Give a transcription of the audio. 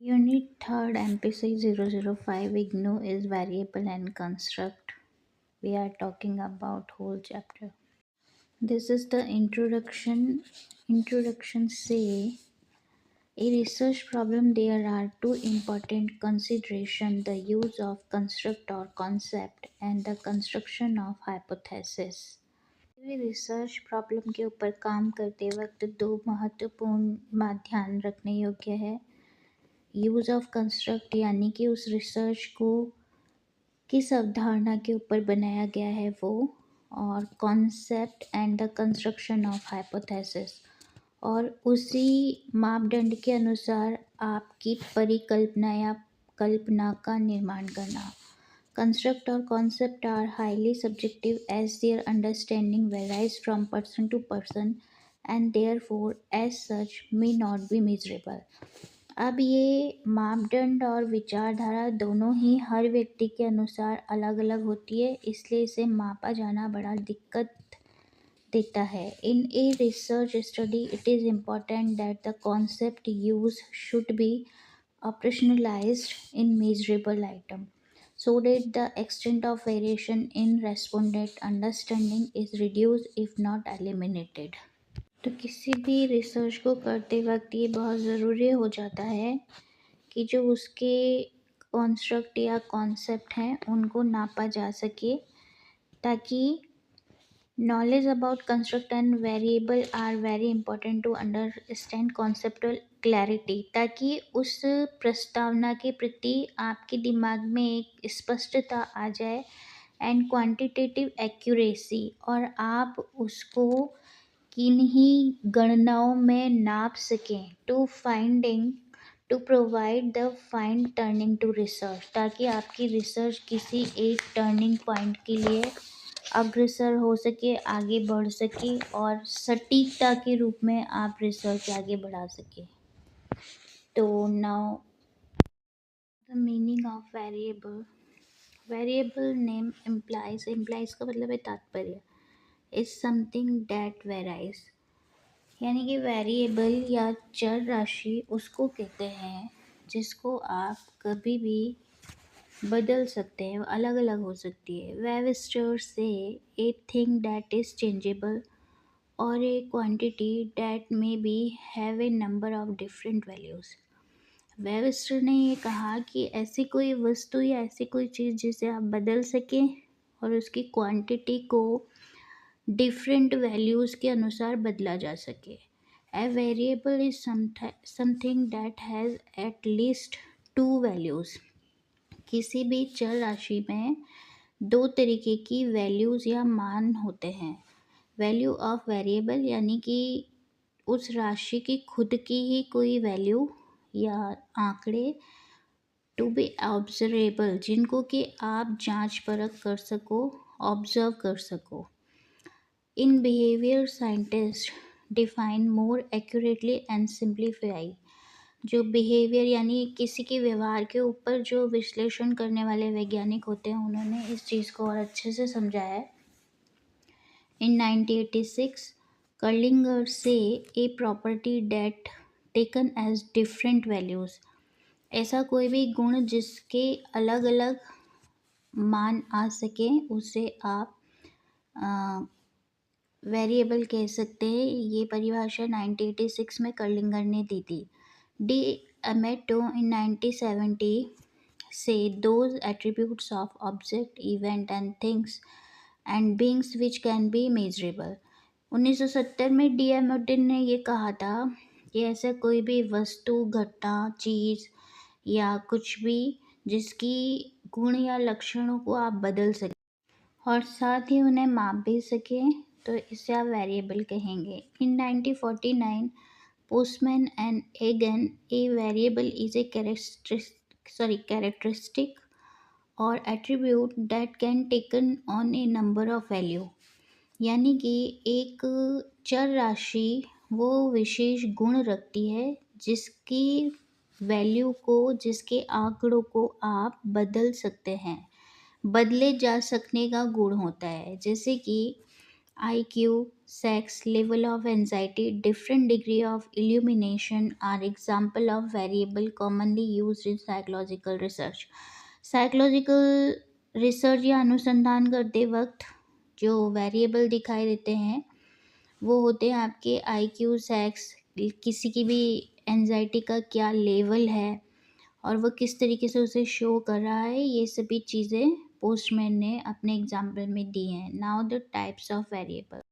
Unit 3rd MPC 005 IGNOU is variable and construct. We are talking about whole chapter. This is the introduction. Introduction say a research problem there are two important consideration the use of construct or concept and the construction of hypothesis. भी research problem के ऊपर काम करते वक्त दो महत्वपूर्ण बात ध्यान रखने योग्य है। यूज़ ऑफ कंस्ट्रक्ट यानी कि उस रिसर्च को किस अवधारणा के ऊपर बनाया गया है वो, और concept and the construction of hypothesis, और उसी मापदंड के अनुसार आपकी परिकल्पना या कल्पना का निर्माण करना। कंस्ट्रक्ट और concept are highly subjective as their understanding varies from person to person and therefore as such may not be measurable. अब ये मापदंड और विचारधारा दोनों ही हर व्यक्ति के अनुसार अलग अलग होती है, इसलिए इसे मापा जाना बड़ा दिक्कत देता है। In a research study it is important that the concept use should be operationalized in measurable item so that the extent of variation in respondent understanding is reduced if not eliminated। तो किसी भी research को करते वक्त ये बहुत ज़रूरी हो जाता है कि जो उसके कॉन्स्ट्रक्ट या कॉन्सेप्ट हैं उनको नापा जा सके, ताकि knowledge about construct and variable are very important to understand conceptual clarity, ताकि उस प्रस्तावना के प्रति आपके दिमाग में एक स्पष्टता आ जाए एंड क्वांटिटेटिव एक्यूरेसी, और आप उसको किन्हीं गणनाओं में नाप सकें to provide the fine turning to research, ताकि आपकी रिसर्च किसी एक टर्निंग पॉइंट के लिए अग्रसर हो सके, आगे बढ़ सके और सटीकता के रूप में आप रिसर्च आगे बढ़ा सके। तो now the meaning of variable name implies का मतलब है तात्पर्य, इज समथिंग दैट वेराइज, यानी कि वेरिएबल या चर राशि उसको कहते हैं जिसको आप कभी भी बदल सकते हैं, अलग अलग हो सकती है। वेबस्टर से a thing that is changeable और a quantity that may be have a number of different values. Webster ने ये कहा कि ऐसी कोई वस्तु या ऐसी कोई चीज़ जिसे आप बदल सकें और उसकी क्वांटिटी को डिफरेंट वैल्यूज़ के अनुसार बदला जा सके। A variable is something that has at least two values। किसी भी चर राशि में दो तरीके की वैल्यूज़ या मान होते हैं। वैल्यू ऑफ वेरिएबल यानी कि उस राशि की खुद की ही कोई वैल्यू या आंकड़े, टू बी ऑब्जर्वेबल जिनको कि आप जांच परख कर सको, ऑब्जर्व कर सको। In behaviour scientist define more accurately and simplify, जो बिहेवियर यानी किसी के व्यवहार के ऊपर जो विश्लेषण करने वाले वैज्ञानिक होते हैं उन्होंने इस चीज़ को और अच्छे से समझाया है। इन 1986 कर्लिंगर से a property that taken as different values, ऐसा कोई भी गुण जिसके अलग अलग मान आ सकें उसे आप वेरिएबल कह सकते हैं। ये परिभाषा 1986 में कर्लिंगर ने दी थी। डी अमेटो इन 1970 से those attributes of object event and things and beings which can be measurable. 1970 में डी अमेटो ने ये कहा था कि ऐसा कोई भी वस्तु, घटना, चीज़ या कुछ भी जिसकी गुण या लक्षणों को आप बदल सकें और साथ ही उन्हें माप भी सकें, तो इसे आप वेरिएबल कहेंगे। In 1949 Postman and Egan a variable is a characteristic और attribute that can taken on a number of value, यानी कि एक चर राशि वो विशेष गुण रखती है जिसकी वैल्यू को, जिसके आंकड़ों को आप बदल सकते हैं, बदले जा सकने का गुण होता है। जैसे कि IQ, sex, level of anxiety, different degree of illumination are example of variable commonly used in psychological research. Psychological research या अनुसंधान करते वक्त जो वेरिएबल दिखाई देते हैं वो होते हैं आपके आईक्यू, सेक्स, किसी की भी एंजाइटी का क्या लेवल है और वो किस तरीके से उसे शो कर रहा है, ये सभी चीज़ें पोस्टमैन ने अपने एग्जाम्पल में दी हैं। Now the types of variable.